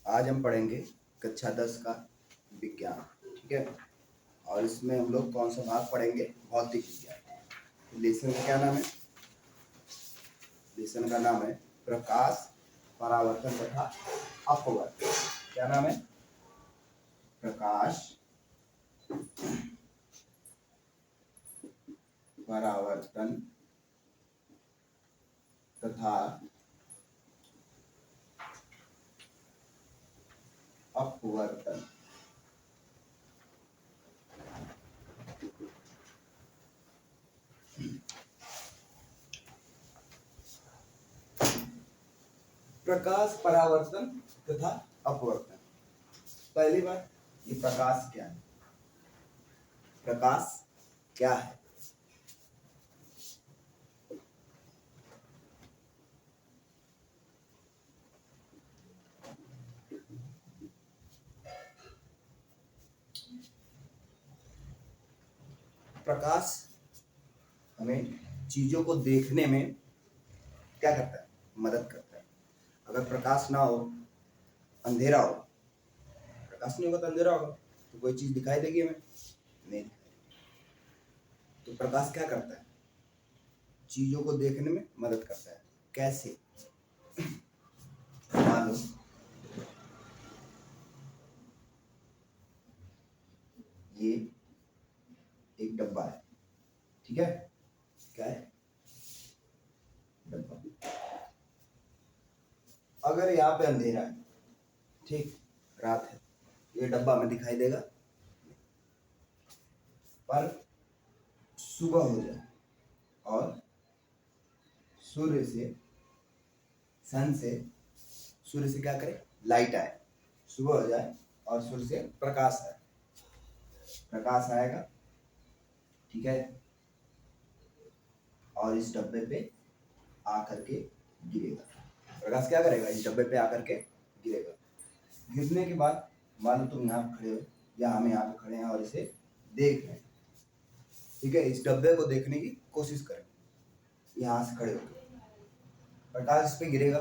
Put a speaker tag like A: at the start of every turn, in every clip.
A: आज हम पढ़ेंगे कक्षा 10 का विज्ञान। ठीक है, और इसमें हम लोग कौन सा भाग पढ़ेंगे? भौतिक विज्ञान। लेसन का क्या नाम है? लेसन का नाम है प्रकाश, परावर्तन तथा अपवर्तन। क्या नाम है? प्रकाश, परावर्तन तथा अपवर्तन। प्रकाश, परावर्तन तथा अपवर्तन। पहली बात, ये प्रकाश क्या है? प्रकाश क्या है? प्रकाश हमें चीजों को देखने में क्या करता है? मदद करता है। अगर प्रकाश ना हो, अंधेरा हो, प्रकाश नहीं होगा तो अंधेरा होगा, तो कोई चीज दिखाई देगी हमें? नहीं दिखाई। तो प्रकाश क्या करता है? चीजों को देखने में मदद करता है। कैसे? मान लो ये एक डब्बा है। ठीक है, क्या है? डब्बा। अगर यहाँ पे अंधेरा है, ठीक, रात है, ये डब्बा में दिखाई देगा। पर सुबह हो जाए और सूर्य से, सन से, सूर्य से क्या करे? लाइट आए। सुबह हो जाए और सूर्य से प्रकाश आए, प्रकाश आएगा। ठीक है, और इस डब्बे पे आकर के गिरेगा। प्रकाश क्या करेगा? इस डब्बे पे आकर के गिरेगा। गिरने के बाद मान लो तुम यहाँ खड़े हो या हम यहाँ पे खड़े हैं और इसे देख रहे हैं। ठीक है, इस डब्बे को देखने की कोशिश करें। यहाँ से खड़े होकर प्रकाश इस पे गिरेगा,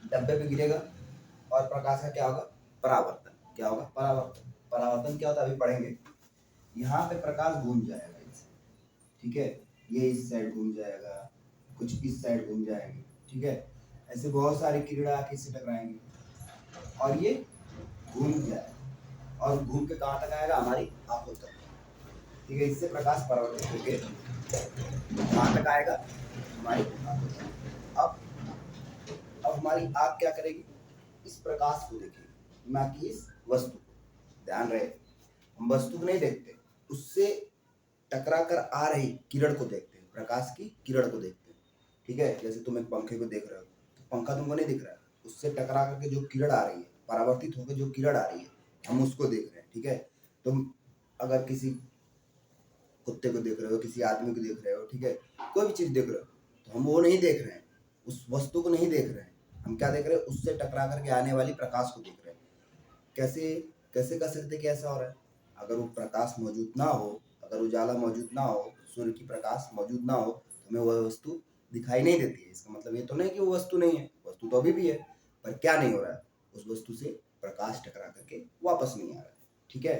A: डब्बे पे गिरेगा, और प्रकाश का क्या होगा? परावर्तन। क्या होगा? परावर्तन। परावर्तन क्या होता है अभी पढ़ेंगे। यहाँ पे प्रकाश घूम जाएगा इससे। ठीक है, ये इस साइड घूम जाएगा, कुछ इस साइड घूम जाएंगे। ठीक है, ऐसे बहुत सारी किरण आके इससे टकराएंगे और ये घूम जाएगा और घूम के कहाँ तक आएगा? हमारी आंखों तक। ठीक है, इससे प्रकाश परावर्तित होके कहाँ तक आएगा? हमारी आंखों तक। अब हमारी आंख क्या करेगी? इस प्रकाश को देखेगी, ना कि इस वस्तु को। ध्यान रहे, हम वस्तु को नहीं देखते, उससे टकरा कर आ रही किरण को देखते हैं, प्रकाश की किरण को देखते हैं। ठीक है, जैसे तुम एक पंखे को देख रहे हो, तो पंखा तुमको नहीं दिख रहा है, उससे टकरा करके जो किरण आ रही है, परावर्तित होकर जो किरण आ रही है, हम उसको देख रहे हैं। ठीक है, तुम अगर किसी कुत्ते को देख रहे हो, किसी आदमी को देख रहे हो, ठीक है, कोई भी चीज देख रहे हो, तो हम वो नहीं देख रहे हैं, उस वस्तु को नहीं देख रहे हैं। हम क्या देख रहे हैं? उससे टकरा करके आने वाली प्रकाश को देख रहे हैं। कैसे कैसे कर सकते कि ऐसा हो रहा है? अगर वो प्रकाश मौजूद ना हो, अगर उजाला मौजूद ना हो, सूर्य की प्रकाश मौजूद ना हो, तो हमें वह वस्तु दिखाई नहीं देती है। इसका मतलब ये तो नहीं कि वो वस्तु नहीं है, वस्तु तो अभी भी है, पर क्या नहीं हो रहा है? उस वस्तु से प्रकाश टकरा करके वापस नहीं आ रहा है। ठीक है,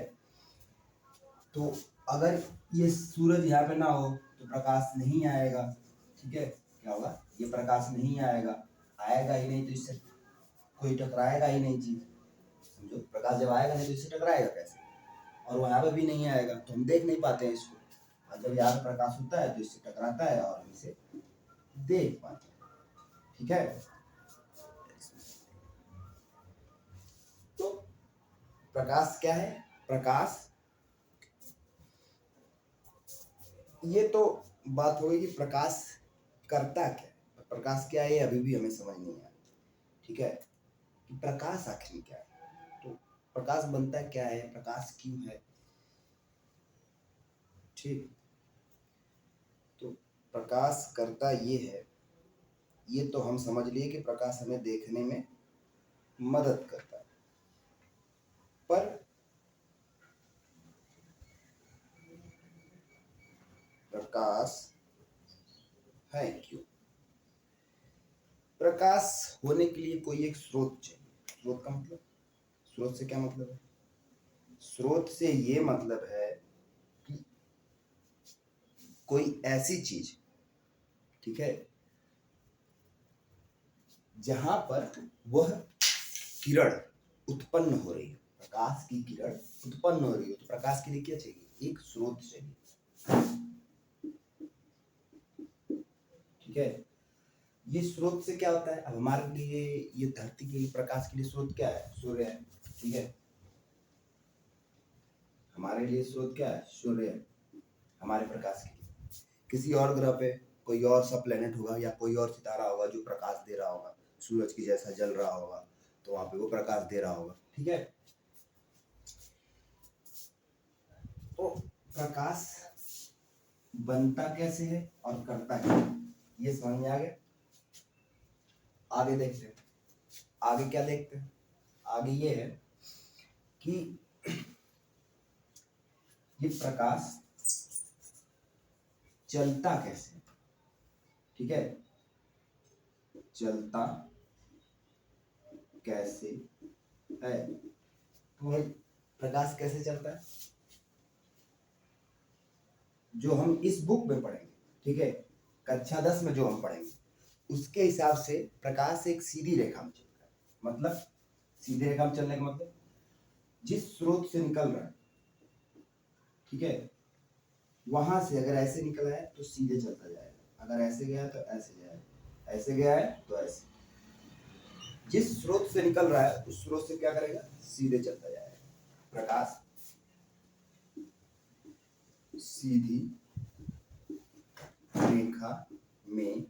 A: तो अगर ये सूरज यहाँ पे ना हो तो प्रकाश नहीं आएगा। ठीक है, क्या होगा? ये प्रकाश नहीं आएगा, आएगा ही नहीं, तो इससे कोई टकराएगा ही नहीं चीज। समझो, प्रकाश जब आएगा नहीं तो इससे टकराएगा कैसे? और वहां पे भी नहीं आएगा तो हम देख नहीं पाते हैं इसको। और जब यहाँ पे प्रकाश होता है तो इससे टकराता है और हम इसे देख पाते हैं। ठीक है, तो प्रकाश क्या है? प्रकाश, ये तो बात हो गई कि प्रकाश करता क्या है। प्रकाश क्या है अभी भी हमें समझ नहीं आया। ठीक है, कि प्रकाश आखिर क्या है, तो प्रकाश बनता क्या है, प्रकाश क्यों है। ठीक, तो प्रकाश करता ये है, ये तो हम समझ लिए कि प्रकाश हमें देखने में मदद करता है। पर प्रकाश है क्यों? प्रकाश होने के लिए कोई एक स्रोत चाहिए। स्रोत का मतलब, स्रोत से क्या मतलब है? स्रोत से ये मतलब है कि कोई ऐसी चीज, ठीक है, जहां पर वह किरण उत्पन्न हो रही है, प्रकाश की किरण उत्पन्न हो रही है, तो प्रकाश के लिए क्या चाहिए? एक स्रोत चाहिए, ठीक है। ये स्रोत से क्या होता है? अब हमारे लिए ये धरती के लिए प्रकाश के लिए स्रोत क्या है? सूर्य है, ठीक है। हमारे लिए स्रोत क्या है? सूर्य है, हमारे प्रकाश के लिए। किसी और ग्रह पे कोई और सा प्लेनेट होगा या कोई और सितारा होगा जो प्रकाश दे रहा होगा, सूरज की जैसा जल रहा होगा, तो वहां पे वो प्रकाश दे रहा होगा, ठीक है। तो प्रकाश बनता कैसे है और करता क्या है, ये समझ में आ गया। आगे देखते हैं, आगे क्या देखते हैं? आगे ये है कि ये प्रकाश चलता कैसे, ठीक है, चलता कैसे है। तो प्रकाश कैसे चलता है, जो हम इस बुक में पढ़ेंगे, ठीक है, कक्षा 10 में जो हम पढ़ेंगे, उसके हिसाब से प्रकाश एक सीधी रेखा में चलता है। मतलब सीधी रेखा में चलने का मतलब, जिस स्रोत से निकल रहा है, ठीक है, वहां से अगर ऐसे निकला है तो सीधे चलता जाएगा, अगर ऐसे गया तो ऐसे जाएगा, ऐसे गया है तो ऐसे। जिस स्रोत से निकल रहा है उस स्रोत से क्या करेगा? सीधे चलता जाएगा। प्रकाश सीधी रेखा में,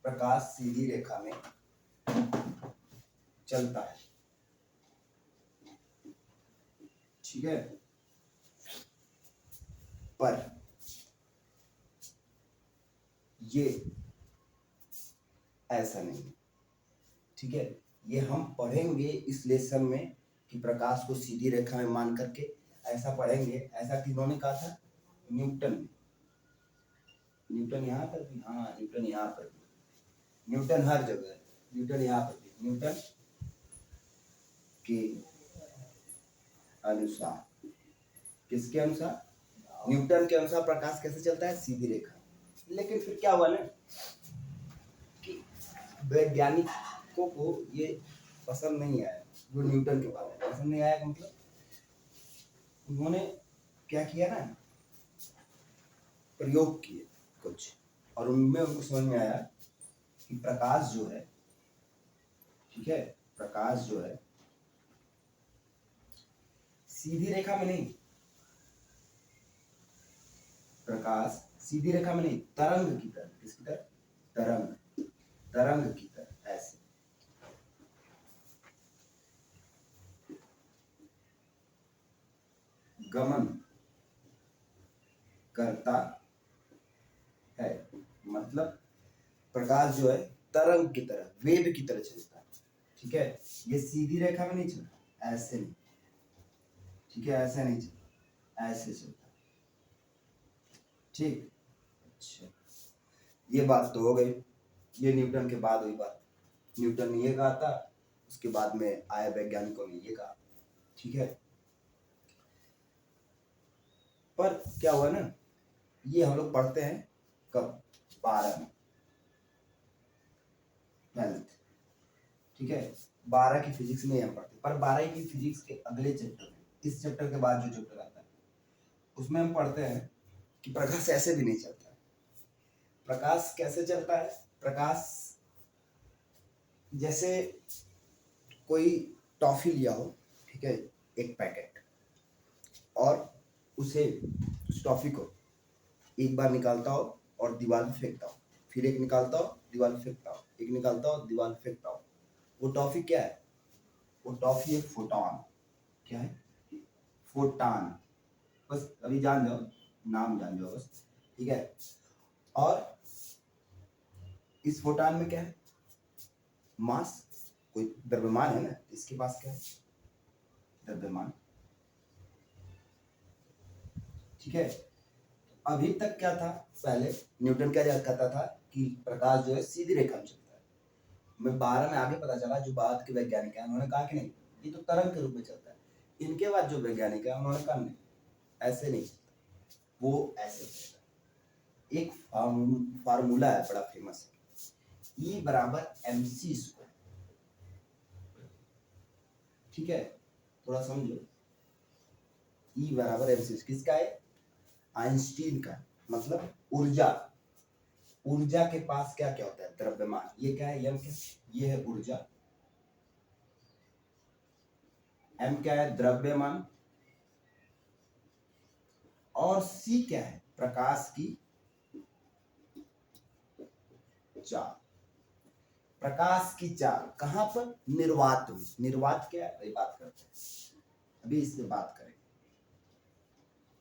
A: प्रकाश सीधी रेखा में चलता है, ठीक है। पर ये ऐसा नहीं, ठीक है। ये हम पढ़ेंगे इस लेसन में कि प्रकाश को सीधी रेखा में मान करके ऐसा पढ़ेंगे। ऐसा किन्होंने कहा था? न्यूटन ने। न्यूटन यहाँ पर भी, हाँ न्यूटन यहाँ पर भी, न्यूटन हर जगह है, न्यूटन यहाँ पर भी। न्यूटन के अनुसार, किसके अनुसार? न्यूटन के अनुसार प्रकाश कैसे चलता है? सीधी रेखा। लेकिन फिर क्या हुआ ना कि वैज्ञानिकों को ये पसंद नहीं आया, जो न्यूटन के बारे में पसंद नहीं आया का मतलब, उन्होंने क्या किया ना, प्रयोग किए कुछ, और उनमें उनको समझ में आया कि प्रकाश जो है, ठीक है, प्रकाश जो है सीधी रेखा में नहीं, प्रकाश सीधी रेखा में नहीं, तरंग की तरह। किसकी तरह? तरंग, तरंग की तरह ऐसे गमन करता है। मतलब प्रकाश जो है तरंग की तरह, वेव की तरह चलता है, ठीक है। ये सीधी रेखा में नहीं चलता, ऐसे नहीं, ठीक है, ऐसे नहीं चलता, ऐसे चलता है, ठीक। अच्छा, ये बात तो हो गई, ये न्यूटन के बाद हुई बात। न्यूटन ने ये कहा था, उसके बाद में आए वैज्ञानिकों ने ये कहा, ठीक है। पर क्या हुआ ना, ये हम लोग पढ़ते हैं कब? 12 में, 12th, ठीक है। 12 की फिजिक्स में हम पढ़ते हैं, पर 12 की फिजिक्स के अगले चैप्टर में, इस चैप्टर के बाद जो चैप्टर आता है उसमें हम पढ़ते हैं कि प्रकाश ऐसे भी नहीं चलता है। प्रकाश कैसे चलता है? प्रकाश जैसे कोई टॉफी लिया हो, ठीक है, एक पैकेट, और उसे, उस टॉफी को एक बार निकालता हो और दीवार में फेंकता हो, फिर एक निकालता हो दीवार में फेंकता हो, एक निकालता हो दीवार में फेंकता हो। वो टॉफी क्या है? वो टॉफी एक फोटॉन। क्या है? फोटॉन। बस अभी जान जाओ, नाम जान जाओ बस, ठीक है। और इस फोटॉन में क्या है? मास, कोई द्रव्यमान है ना, इसके पास क्या है? द्रव्यमान, ठीक है। अभी तक क्या था? पहले न्यूटन क्या कहता था कि प्रकाश जो है सीधी रेखा में चलता है, मैं 12 में आगे पता चला जो बाद के वैज्ञानिक हैं उन्होंने कहा कि नहीं ये तो तरंग के रूप में चलता है। इनके बाद जो वैज्ञानिक है उन्होंने कहा नहीं ऐसे नहीं चलता, वो ऐसे चलता है। एक फार्मूला है बड़ा फेमस है, E बराबर mc स्क्वायर। ठीक है, थोड़ा समझो। E बराबर mc किसका है? आइंस्टीन का। मतलब ऊर्जा, ऊर्जा के पास क्या क्या होता है? द्रव्यमान। ये क्या है? m क्या? ये है ऊर्जा। m क्या है? द्रव्यमान। और c क्या है? प्रकाश की चाल। प्रकाश की चाल कहां पर? निर्वात में। निर्वात क्या है? अभी बात करते हैं, अभी इससे बात करें।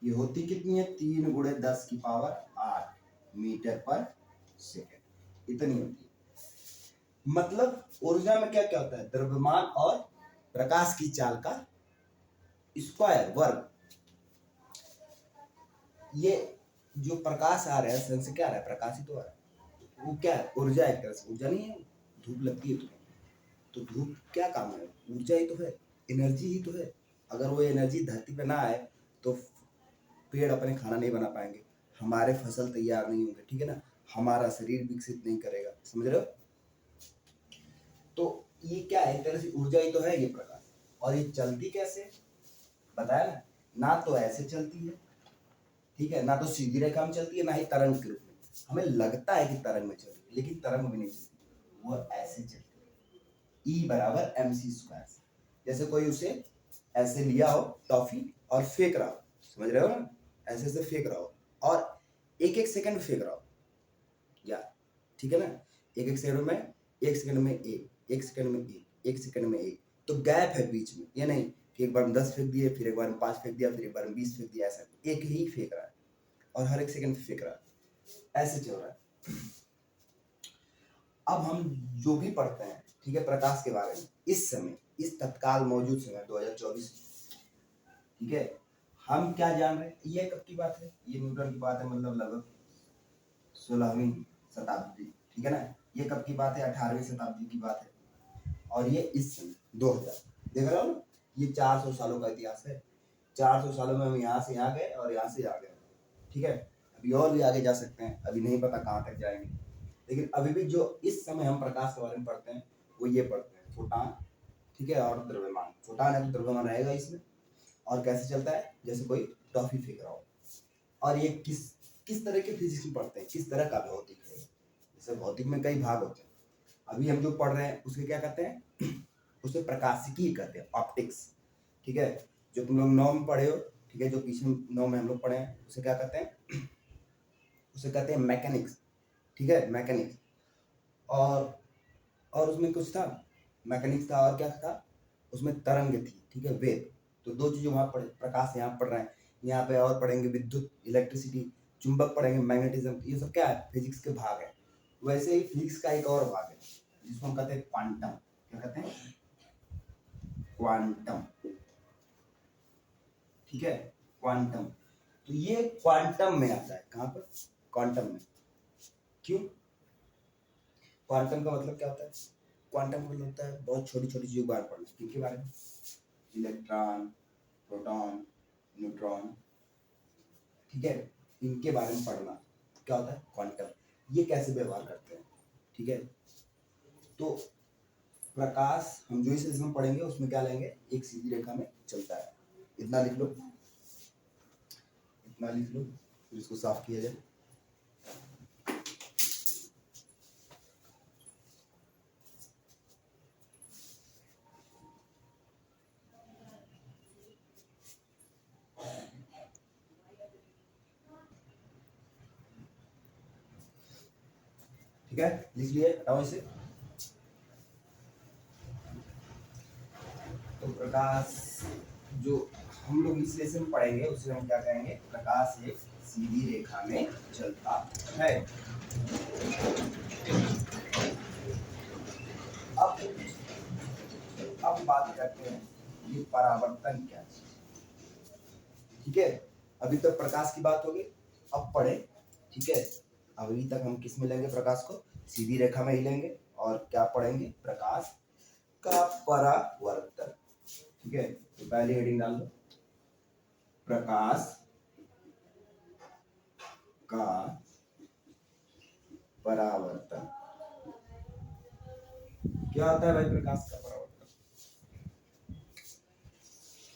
A: ये होती कितनी है? 3 गुणे 10 की पावर 8 मीटर पर सेकेंड, इतनी होती है। मतलब ऊर्जा में क्या क्या होता है? द्रव्यमान और प्रकाश की चाल का स्क्वायर, वर्ग। ये जो प्रकाश आ रहा है सन से क्या आ रहा है? प्रकाश ही तो आ रहा है। वो क्या है? ऊर्जा। एक तरह से ऊर्जा नहीं है, धूप लगती है तो धूप क्या काम है? ऊर्जा ही तो है, एनर्जी ही तो है। अगर वो एनर्जी धरती पे ना आए तो पेड़ अपने खाना नहीं बना पाएंगे, हमारे फसल तैयार नहीं होंगे, ठीक है ना, हमारा शरीर विकसित नहीं करेगा। समझ रहे हो? तो ये क्या है? एक तरह से ऊर्जा ही तो है ये प्रकाश। और ये चलती कैसे? बताया ना, ना तो ऐसे चलती है, ठीक है, ना तो सीधी रेखा में चलती है, ना ही तरंग के रूप में। हमें लगता है कि तरंग में चल रही है लेकिन तरंग में नहीं चलती, वो ऐसे चलती है। E बराबर mc स्क्वायर। जैसे कोई उसे ऐसे लिया हो टॉफी और फेंक रहा हो, समझ रहे हो ना, ऐसे ऐसे फेंक रहा हो और एक एक सेकंड में फेंक रहा हो यार, ठीक है ना, एक एक सेकंड में, एक सेकंड में एक सेकंड में एक सेकंड में एक, तो गैप है बीच में। ये नहीं कि एक बार में 10 फेंक दिए, फिर एक बार में 5 फेंक दिया, फिर एक बार में 20 फेंक दिया, ऐसा एक ही फेंक रहा है और हर एक सेकंड फेंक रहा है, ऐसे चल रहा है। अब हम जो भी पढ़ते हैं, ठीक है, प्रकाश के बारे में, इस समय, इस तत्काल मौजूद समय 2024, ठीक है, हम क्या जान रहे हैं? ये कब की बात है? ये न्यूटन की बात है, मतलब लगभग 16वीं शताब्दी, ठीक है ना। ये कब की बात है? 18वीं शताब्दी की बात है। और ये इस समय 2000, देख रहे हो ना, ये 400 सालों का इतिहास है। 400 सालों में हम यहाँ से यहाँ गए और यहाँ से यहाँ गए, ठीक है। अभी और भी आगे जा सकते हैं, अभी नहीं पता कहाँ तक जाएंगे, लेकिन अभी भी जो इस समय हम प्रकाश के बारे में पढ़ते हैं वो ये पढ़ते हैं, फोटान, ठीक है, और द्रव्यमान। फोटान है तो द्रव्यमान रहेगा इसमें। और कैसे चलता है? जैसे कोई टॉफी फेंक रहा हो। और ये किस किस तरह के फिजिक्स में पढ़ते हैं, किस तरह का भौतिक है। जैसे भौतिक में कई भाग होते हैं, अभी हम जो पढ़ रहे हैं उसे क्या कहते हैं? उसे प्रकाशिकी कहते हैं, ऑप्टिक्स, ठीक है। जो तुम लोग 9 में पढ़े हो, ठीक है, जो पीछे 9 में हम लोग पढ़े हैं उसे क्या कहते हैं? उसे कहते हैं मैकेनिक्स, ठीक है, मैकेनिक्स। और उसमें कुछ था, मैकेनिक्स था और क्या था उसमें? तरंग थी, ठीक है, वेग। तो दो चीजें वहां पढ़े, प्रकाश यहाँ पढ़ रहे हैं, यहाँ पे और पढ़ेंगे विद्युत, इलेक्ट्रिसिटी, चुंबक पढ़ेंगे, मैग्नेटिज्म, ये सब क्या है? फिजिक्स के भाग है। वैसे ही फिजिक्स का एक और भाग है जिसको हम कहते हैं क्वांटम। क्या कहते हैं? क्वांटम, ठीक है, क्वांटम। तो ये क्वांटम में आता है, कहां पर? क्वांटम में। क्यों? क्वांटम का मतलब क्या होता है? क्वांटम का मतलब होता है बहुत छोटी छोटी चीजों के बारे में पढ़ना। किनके बारे में? इलेक्ट्रॉन, प्रोटॉन, न्यूट्रॉन, ठीक है, इनके बारे में पढ़ना। क्या होता है? क्वांटम। ये कैसे व्यवहार करते हैं, ठीक है। तो प्रकाश हम जो इस इसमें पढ़ेंगे उसमें क्या लेंगे? एक सीधी रेखा में चलता है। इतना लिख लो, इतना लिख लो, फिर इसको साफ किया जाए। ठीक है, लिख लिए, हटाओ इसे। तो प्रकाश जो हम लोग इस लेसन में पढ़ेंगे उसे हम क्या कहेंगे? प्रकाश एक सीधी रेखा में चलता है। अब बात करते हैं ये परावर्तन क्या है, ठीक है। अभी तक प्रकाश की बात होगी, अब पढ़े, ठीक है। अभी तक हम किस में लेंगे? प्रकाश को सीधी रेखा में ही लेंगे और क्या पढ़ेंगे, प्रकाश का परावर्तन। ठीक है, तो पहले हेडिंग डाल दो, प्रकाश का परावर्तन। क्या होता है भाई प्रकाश का परावर्तन?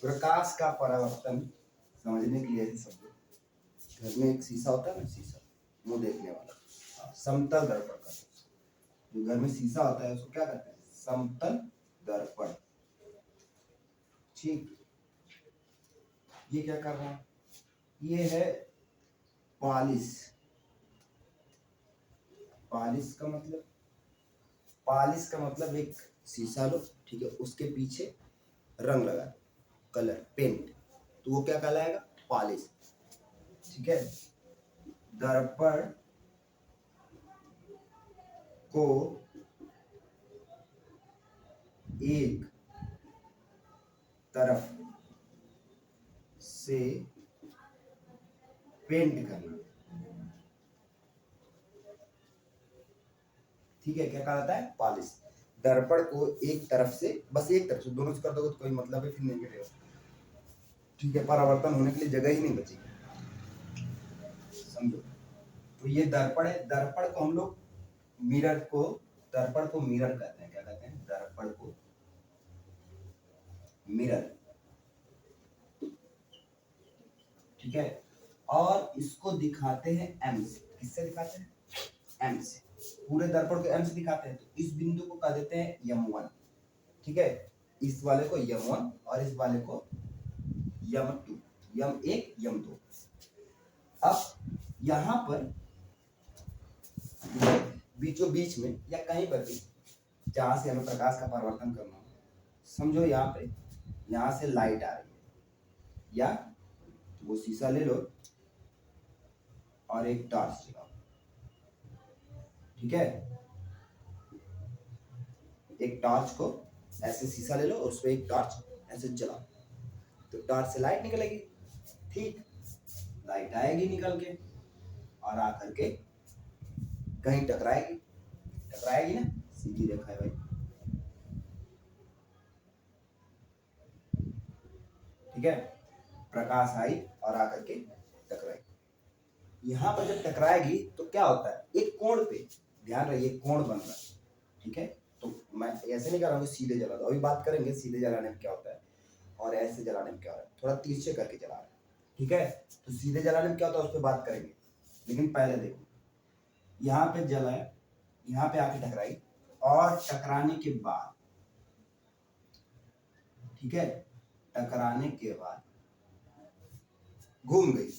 A: प्रकाश का परावर्तन समझने के लिए ऐसे समझो, घर में एक शीशा होता है ना, शीशा मुंह देखने वाला, समतल दर्पण का, जो घर में शीशा होता है उसको क्या कहते हैं, समतल दर्पण। ठीक, ये क्या कर रहा है, ये है पॉलिश। पॉलिश का मतलब, पॉलिश का मतलब एक शीशा लो, ठीक है, उसके पीछे रंग लगा, कलर पेंट, तो वो क्या कहलाएगा, पॉलिश। ठीक है, दर्पण को एक तरफ से पेंट करना। ठीक है, क्या कहलाता है, पॉलिश। दर्पण को एक तरफ से, बस एक तरफ से, दोनों से कर दोगे तो कोई मतलब है फिर नहीं गिरेगा। ठीक है, परावर्तन होने के लिए जगह ही नहीं बचेगी, समझो। तो ये दर्पण है, दर्पण को हम लोग मिरर को, दर्पण को मिरर कहते हैं, क्या कहते हैं, दर्पण को मिरर। ठीक है, और इसको दिखाते हैं एम से। किससे दिखाते हैं, एम से। पूरे दर्पण को एम से दिखाते हैं, तो इस बिंदु को कह देते हैं M1। ठीक है, इस वाले को M1 और इस वाले को M2, M1 M2। अब यहां पर बीचों बीच में या कहीं पर भी जहां से हमें प्रकाश का परावर्तन करना हो, समझो यहाँ पे, यहाँ से लाइट आ रही है, या वो शीशा ले लो और एक टॉर्च लगाओ। ठीक है, एक टॉर्च को ऐसे शीशा ले लो और उसमें एक टॉर्च ऐसे जलाओ, तो टॉर्च से लाइट निकलेगी। ठीक, लाइट आएगी निकल के और आकर के कहीं टकराएगी, टकराएगी ना, सीधी रेखा है भाई। ठीक है, प्रकाश आई और आकर के टकराई। यहां पर जब टकराएगी तो क्या होता है, एक कोण पे, ध्यान रहिए कोण बन रहा है। ठीक है, तो मैं ऐसे नहीं कर रहा हूँ सीधे जला दो, अभी बात करेंगे सीधे जलाने में क्या होता है और ऐसे जलाने में क्या होता है, थोड़ा तिरछे करके जला रहे हैं। ठीक है, तो सीधे जलाने में क्या होता है उस पर बात करेंगे, लेकिन पहले देखो, यहाँ पे जला है, यहाँ पे आके टकराई और टकराने के बाद, ठीक है, टकराने के बाद घूम गई,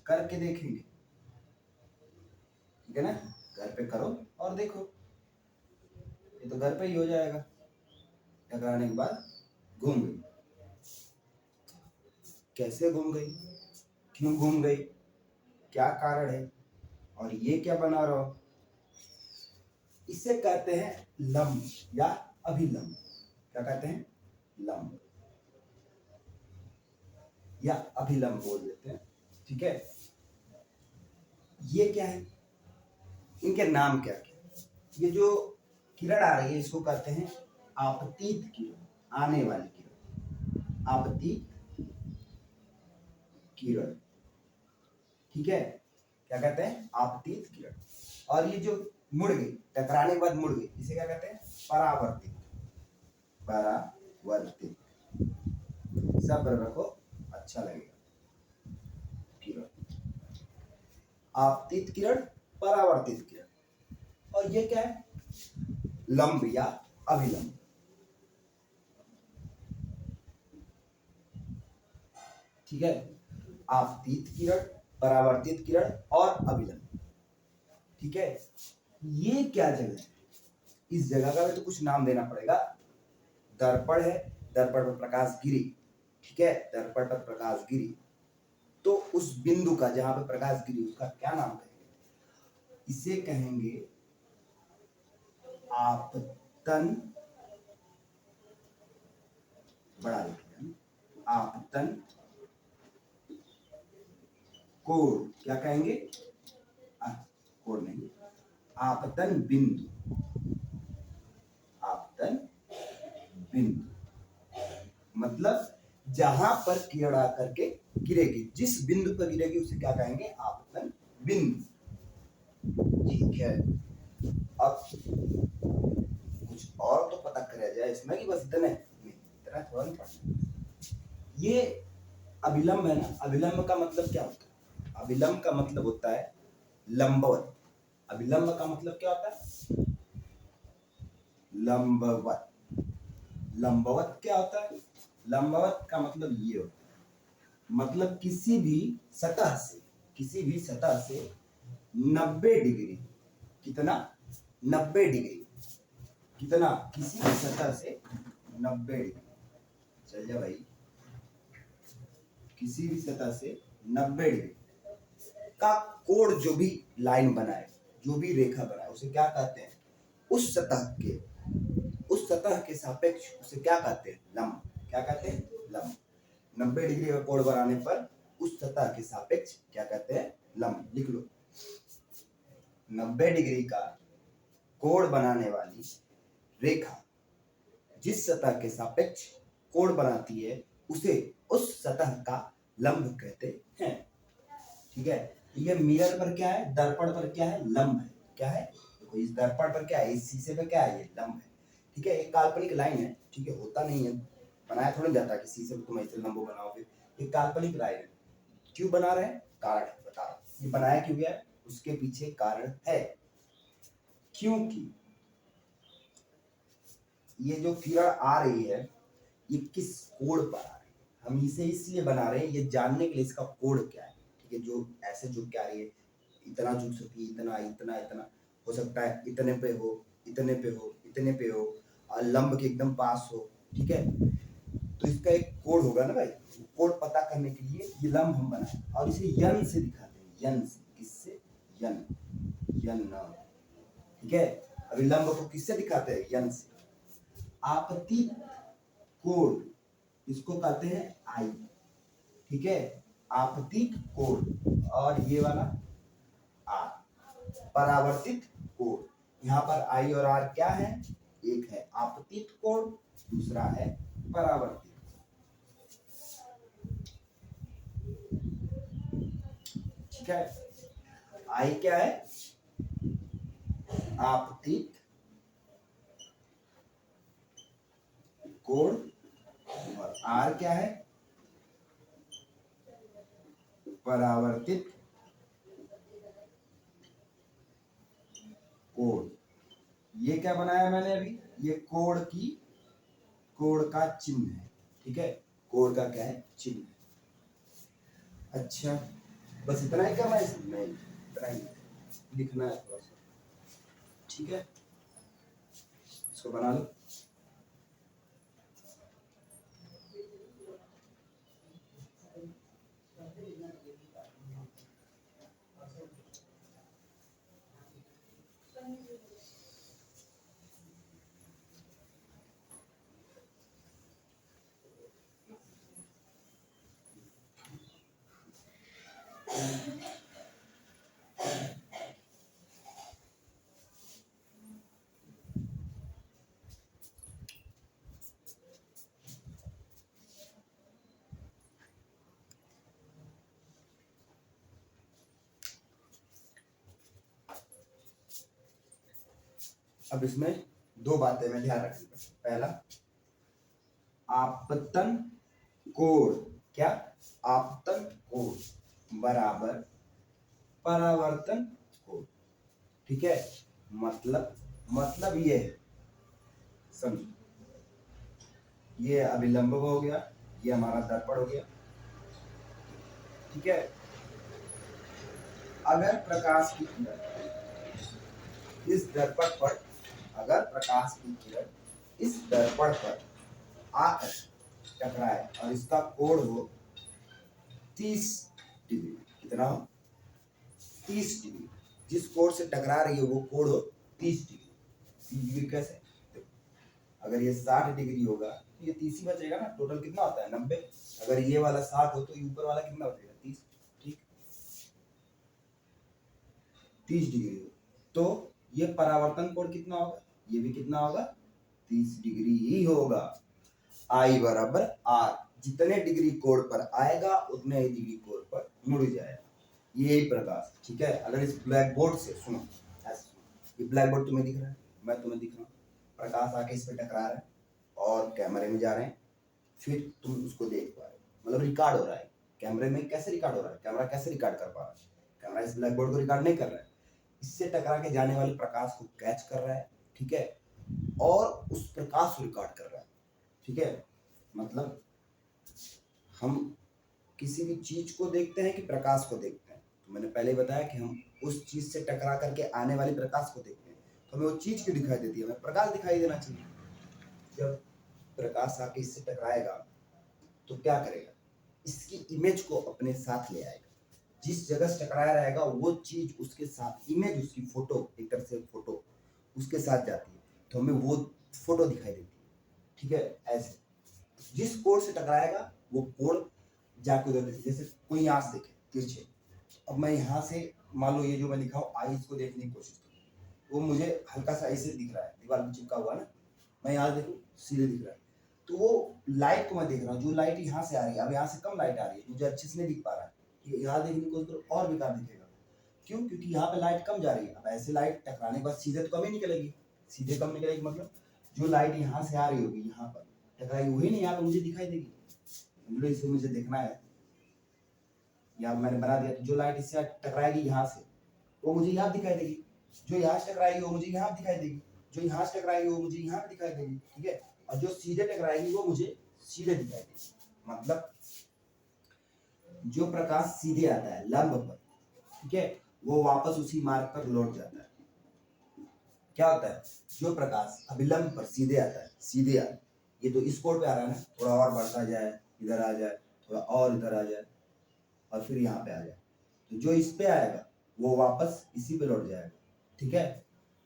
A: करके देखेंगे। ठीक है ना, घर पे करो और देखो, ये तो घर पे ही हो जाएगा। टकराने के बाद घूम गई, कैसे घूम गई, क्यों घूम गई, क्या कारण है, और ये क्या बना रहा हो, इसे कहते हैं लंब या अभिलंब। क्या कहते हैं, लंब या अभिलंब बोल देते हैं। ठीक है, ये क्या है, इनके नाम क्या क्या, ये जो किरण आ रही है इसको कहते हैं आपतित किरण, आने वाली किरण, आपतित किरण। ठीक है, क्या कहते हैं, आपतित किरण। और ये जो मुड़ गई, टकराने के बाद मुड़ गई, इसे क्या कहते हैं, परावर्तित, परावर्तित। सब रखो, अच्छा लगेगा। किरण, आपतित किरण, परावर्तित किरण। और ये क्या है, लंब या अभिलंब। ठीक है, आपतित किरण, परावर्तित किरण और अभिलंब। ठीक है, ये क्या जगह है, इस जगह का भी तो कुछ नाम देना पड़ेगा। दर्पण है, दर्पण पर प्रकाश गिरी, ठीक है, दर्पण पर प्रकाश गिरी, तो उस बिंदु का जहां पर प्रकाश गिरी उसका क्या नाम कहेंगे, इसे कहेंगे आपतन, बड़ा लिखिए, आपतन कोण। क्या कहेंगे, कोण नहीं, आपतन बिंदु, आपतन बिंदु मतलब जहां पर किरण आकर के गिरेगी, जिस बिंदु पर गिरेगी उसे क्या कहेंगे, आपतन बिंदु। ठीक है, अब कुछ और तो पता करा जाए इसमें कि बस इतने नहीं, इतना थोड़ा नहीं पढ़ना। ये अभिलंब है ना, अभिलंब का मतलब क्या होता है, अभिलंब का मतलब होता है लंबवत। अभिलंब का मतलब क्या होता है, लंबवत। लंबवत क्या होता है, लंबवत का मतलब ये होता है, मतलब किसी भी सतह से, किसी भी सतह से 90 डिग्री, कितना 90 डिग्री, कितना किसी भी सतह से 90 डिग्री, चल जा भाई, किसी भी सतह से 90 डिग्री का कोण जो भी लाइन बनाए, जो भी रेखा बनाए उसे क्या कहते हैं, उस सतह के, उस सतह के सापेक्ष उसे क्या कहते हैं, लंब। क्या कहते हैं, लंब। 90 डिग्री का कोण बनाने पर उस सतह के सापेक्ष क्या कहते हैं, लंब। लिख लो, 90 डिग्री का कोण बनाने वाली रेखा जिस सतह के सापेक्ष कोण बनाती है उसे उस सतह का लंब कहते हैं। ठीक है, ये मिरर पर क्या है, दर्पण पर क्या है, लंब है। क्या है, देखो इस दर्पण पर क्या है, इस शीशे पर क्या है, ये लंब है। ठीक है, एक काल्पनिक लाइन है, ठीक है, होता नहीं है, बनाया थोड़ा जाता कि शीशे पर तुम ऐसे लंब बनाओगे, एक काल्पनिक लाइन है। क्यों बना रहे हैं, कारण है, बता रहा हूं। ये बनाया क्यों गया, उसके पीछे कारण है। क्योंकि ये जो किरण आ रही है ये किस कोण पर आ रही है, हम इसे इसलिए बना रहे हैं ये जानने के लिए इसका कोण क्या है। ठीक है, जो ऐसे झुक के आ रही है, इतना झुक सकती है, इतना इतना इतना हो सकता है, इतने पे हो, इतने पे हो, इतने पे हो, और लंब के एकदम पास हो। ठीक है, तो इसका एक कोण होगा ना भाई, कोण पता करने के लिए ये लंब हम बनाए और इसे यन से दिखाते हैं, यन से, किससे, यन, यन। ठीक है, अभी लंब को किससे दिखाते हैं, यन से। आपतित कोण इसको कहते हैं आई। ठीक है, आपतित कोण, और ये वाला आर, परावर्तित कोण। यहाँ पर आई और आर क्या है, एक है आपतित कोण, दूसरा है परावर्तित। ठीक है, आई क्या है, आपतित कोण, और आर क्या है, परावर्तित कोण। ये क्या बनाया मैंने अभी, ये कोण की, कोण का चिन्ह है। ठीक है, कोण का क्या है, चिन्ह है। अच्छा, बस इतना ही करना है इसमें, इतना ही लिखना है थोड़ा सा। ठीक है, इसको बना लो। अब इसमें दो बातें में ध्यान रखनी पड़ेगी। पहला, आपतन कोण, क्या, आपतन कोण बराबर परावर्तन कोण। ठीक है, मतलब ये है, समझो, ये अभिलंब हो गया, ये हमारा दर्पण हो गया। ठीक है, अगर प्रकाश की किरण इस दर्पण पर, अगर प्रकाश की किरण इस दर्पण पर आकर टकराए और इसका कोण हो 30 डिग्री, कितना हो, 30 डिग्री, जिस कोण से टकरा रही है वो कोण हो 30 डिग्री। 30 डिग्री कैसे, अगर ये 60 डिग्री होगा तो ये 30 ही बचेगा ना, टोटल कितना होता है 90। अगर ये वाला 60 हो तो ये ऊपर वाला कितना बचेगा, 30। ठीक, 30 डिग्री हो तो ये परावर्तन कोण कितना होगा, ये भी कितना होगा, 30 डिग्री ही होगा। आई बराबर आर, जितने डिग्री कोण पर आएगा उतने ही डिग्री कोण पर मुड़ जाएगा, यही प्रकाश। ठीक है, अगर इस ब्लैक बोर्ड से सुनो, ये ब्लैक बोर्ड तुम्हें दिख रहा है, मैं तुम्हें दिख रहा हूँ, प्रकाश आके इस पे टकरा रहा है और कैमरे में जा रहे हैं, फिर तुम उसको देख पा रहे हो, मतलब रिकॉर्ड हो रहा है। कैमरे में कैसे रिकॉर्ड हो रहा है, कैमरा कैसे रिकॉर्ड कर पा रहा है, कैमरा इस ब्लैक बोर्ड को रिकॉर्ड नहीं कर रहा है, इससे टकरा के जाने वाले प्रकाश को कैच कर रहा है, ठीक है, और उस प्रकाश को रिकॉर्ड कर रहा है। ठीक है, मतलब हम किसी भी चीज को देखते हैं कि प्रकाश को देखते हैं, तो मैंने पहले ही बताया कि हम उस चीज से टकरा करके आने वाली प्रकाश को देखते हैं, तो हमें वो चीज क्यों दिखाई देती है, हमें प्रकाश दिखाई देना चाहिए। जब प्रकाश आके इससे टकराएगा तो क्या करेगा, इसकी इमेज को अपने साथ ले आएगा, जिस जगह से टकराया रहेगा वो चीज उसके साथ, इमेज उसकी फोटो, एक तरह से फोटो उसके साथ जाती है, तो हमें वो फोटो दिखाई देती है। ठीक है, ऐसे जिस कोण से टकराएगा वो कोण जाके उधर देखे, जैसे कोई यहाँ से देखे तिरछे, अब मैं यहाँ से मान लो ये जो मैं लिखा हूँ आई, इसको देखने की कोशिश करूँ, वो मुझे हल्का सा ऐसे दिख रहा है, दीवार में चिपका हुआ ना, मैं यहाँ देखूँ सीधे दिख रहा है, तो वो लाइट को मैं देख रहा हूँ, जो लाइट यहाँ से आ रही है, अब यहाँ से कम लाइट आ रही है, मुझे अच्छे से नहीं दिख पा रहा है, यहाँ देखने की कोशिश करो और बेकार दिखेगा। क्यों, क्योंकि यहाँ पे लाइट कम जा रही है। अब ऐसे लाइट टकराने के बाद सीधे तो कम ही निकलेगी, सीधे कम निकलेगी, मतलब जो लाइट यहाँ से आ रही होगी यहाँ पर टकराई, वही नहीं यहाँ पे मुझे दिखाई देगी, मतलब इसे मुझे देखना है, यहाँ मैंने बना दिया, तो जो लाइट इससे टकराएगी यहाँ से वो मुझे यहाँ दिखाई देगी, जो यहाँ से टकराएगी वो मुझे यहाँ दिखाई देगी, जो यहाँ से टकराएगी वो मुझे यहाँ दिखाई देगी। ठीक है, और जो सीधे टकराएगी वो मुझे सीधे दिखाई देगी, मतलब जो प्रकाश सीधे आता है लंब पर, ठीक है, वो वापस उसी मार्ग पर लौट जाता है। क्या होता है, जो प्रकाश अभिलंब पर सीधे आता है, सीधे आ, ये तो इस कोण पे आ रहा है ना, थोड़ा और बढ़ता जाए, इधर आ जाए, थोड़ा और इधर आ जाए, और फिर यहाँ पे आ जाए, तो जो इस पे आएगा वो वापस इसी पे लौट जाएगा। ठीक है,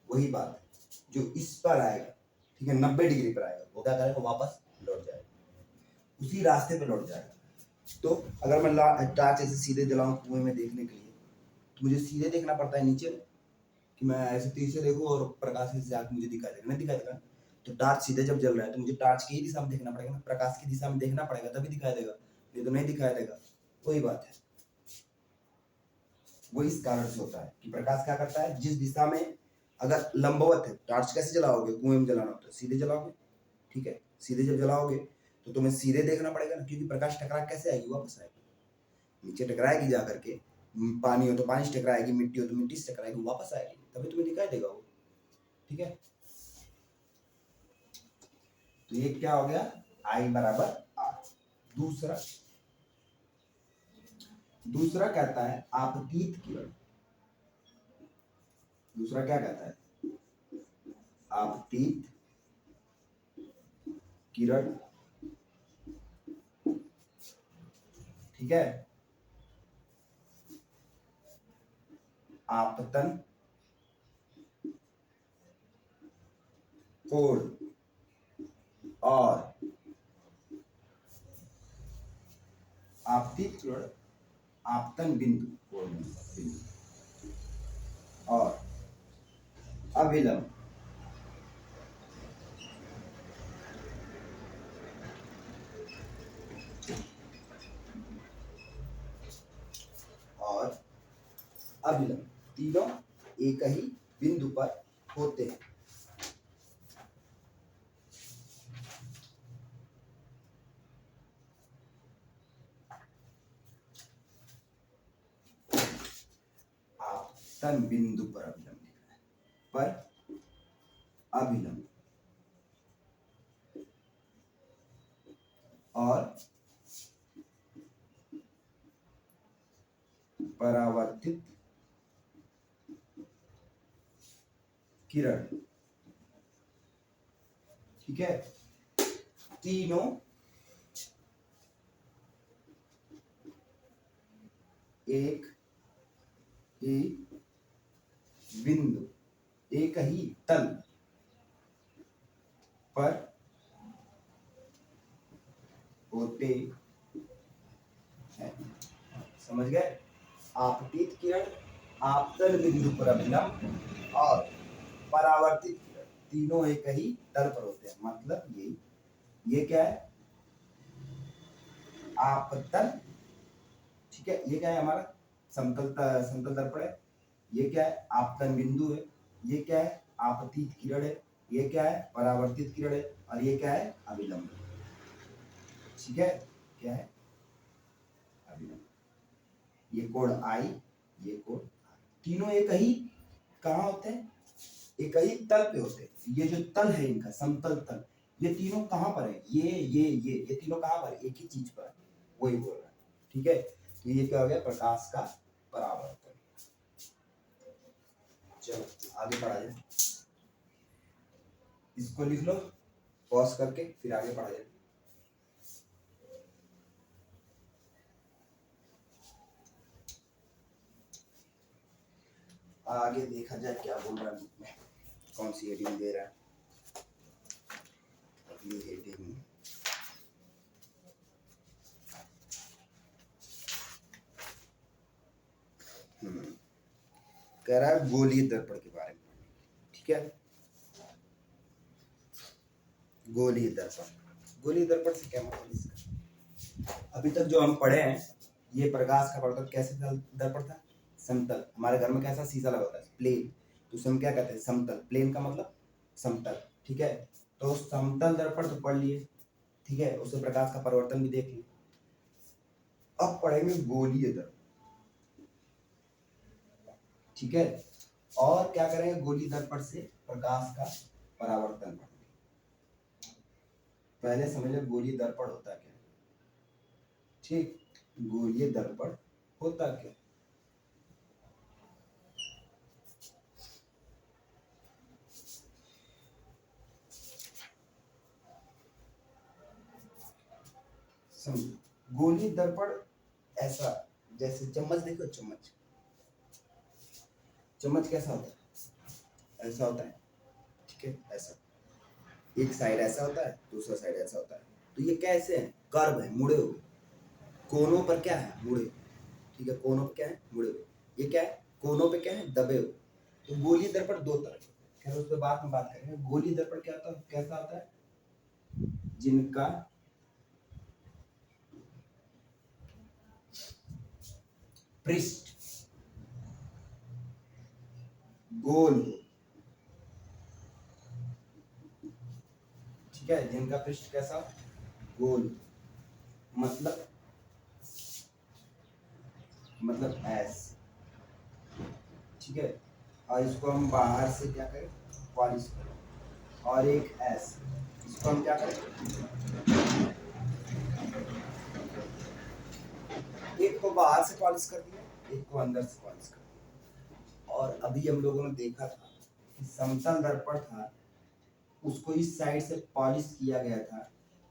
A: वही बात है, जो इस पर आएगा, ठीक है, 90 डिग्री पर आएगा, वो क्या करेगा, वापस लौट जाएगा, उसी रास्ते पे लौट जाएगा। तो अगर मैं टॉर्च ऐसे सीधे जलाऊं कुएं में देखने के लिए, तो मुझे सीधे देखना पड़ता है नीचे, कि मैं ऐसे तीर से देखूं और प्रकाश से आके मुझे दिखाई देगा, नहीं दिखाई देगा। तो टॉर्च सीधे जब जल रहा है तो मुझे टॉर्च की ही दिशा में देखना पड़ेगा ना, प्रकाश की दिशा में देखना पड़ेगा, तभी दिखाई देगा, नहीं तो नहीं दिखाई देगा। वही बात है, वो इस कारण से होता है कि प्रकाश क्या करता है, जिस दिशा में, अगर लंबवत है, टॉर्च कैसे जलाओगे, कुएं में जलाना होता है, सीधे जलाओगे। ठीक है, सीधे जब जलाओगे तो तुम्हें सीधे देखना पड़ेगा ना, क्योंकि प्रकाश टकरा कैसे आएगी, वापस आएगी, नीचे टकराएगी जा करके, पानी हो तो पानी से टकराएगी, मिट्टी हो तो मिट्टी से टकराएगी, वापस आएगी, तभी तुम्हें दिखाई देगा वो। ठीक है, तो ये क्या हो गया, आई बराबर आर। दूसरा दूसरा कहता है आपतित किरण, दूसरा क्या कहता है, आपतित किरण। ठीक है, आपतन कोण और आपतित किरण आपतन बिंदु कोण बिंदु और अभिलंब और अभिलंब, तीनों एक ही बिंदु पर होते हैं। आपतन बिंदु पर अभिलंब लिखना है, पर अभिलंब और परावर्तित किरण। ठीक है, तीनों एक ही बिंदु, एक ही तल पर होते हैं। समझ गए, आपतित किरण आपतन बिंदु पर अभिलंब और परावर्तित किरण, तीनों एक ही तल पर होते हैं, मतलब ये क्या है, आपतन, ठीक है, ये क्या है हमारा समतल दर्पण है, ये क्या है आपतन बिंदु है, ये क्या है आपतित किरण है, ये क्या है परावर्तित किरण है, और ये क्या है अभिलंब, ठीक है, क्या है अभिलंब, ये कोण आई, ये कोण आई, तीनों एक ही कहाँ होते हैं, एक ही तल पे होते हैं, ये जो तल है इनका समतल तल, ये तीनों कहाँ पर है, ये तीनों कहाँ पर है, एक ही चीज पर, वही बोल रहा है, ठीक है, तो ये क्या हो गया प्रकाश का परावर्तन। चलो आगे पढ़ा जाए, इसको लिख लो पॉज करके, फिर आगे पढ़ा जाए। आगे देखा जाए क्या बोल रहा है बुक में, कौन सी हेडिंग दे रहा है, अगली हेडिंग कह रहा है गोलीय दर्पण के बारे में, ठीक है, गोलीय दर्पण, गोलीय दर्पण से क्या मतलब इसका, अभी तक जो हम पढ़े हैं ये प्रकाश का परावर्तन कैसे दर्पण था, समतल, हमारे घर में कैसा शीशा लगा होता है प्लेन, तो उसे हम क्या कहते हैं समतल, प्लेन का मतलब समतल, ठीक है, तो समतल दर्पण तो पढ़ लिए, ठीक है, उससे प्रकाश का परिवर्तन भी देख लिए, अब पढ़ेंगे गोलीय दर्पण, ठीक है, और क्या करेंगे गोलीय दर्पण से प्रकाश का परावर्तन पढ़ेंगे, पहले समझ लो गोलीय दर्पण होता क्या, ठीक, गोलीय दर्पण होता क्या, गोलीय दर्पण ऐसा, जैसे चम्मच देखो, चम्मच, चम्मच कैसा होता है, ऐसा होता है, ठीक है, ऐसा, एक साइड ऐसा होता है, दूसरा साइड ऐसा होता है, तो ये कैसे है कर्व है, मुड़े हुए, कोनों पर क्या है मुड़े, ठीक है, कोनों पे क्या है मुड़े हुए, ये क्या है कोनों पे क्या है दबे हुए, तो गोलीय दर्पण दो तरह के, खैर उस पर बाद में बात करेंगे, गोलीय दर्पण क्या होता है, कैसा होता है, जिनका पृष्ठ गोल हो, ठीक है, जिनका पृष्ठ कैसा गोल, मतलब ऐस, ठीक है, और इसको हम बाहर से क्या करें पॉलिश करें, और एक ऐस, इसको हम क्या करें, एक को बाहर से पॉलिश कर दिया, एक को अंदर से पॉलिश कर दिया, और अभी हम लोगों ने देखा था कि समतल दर्पण था, उसको इस साइड से पॉलिश किया गया था,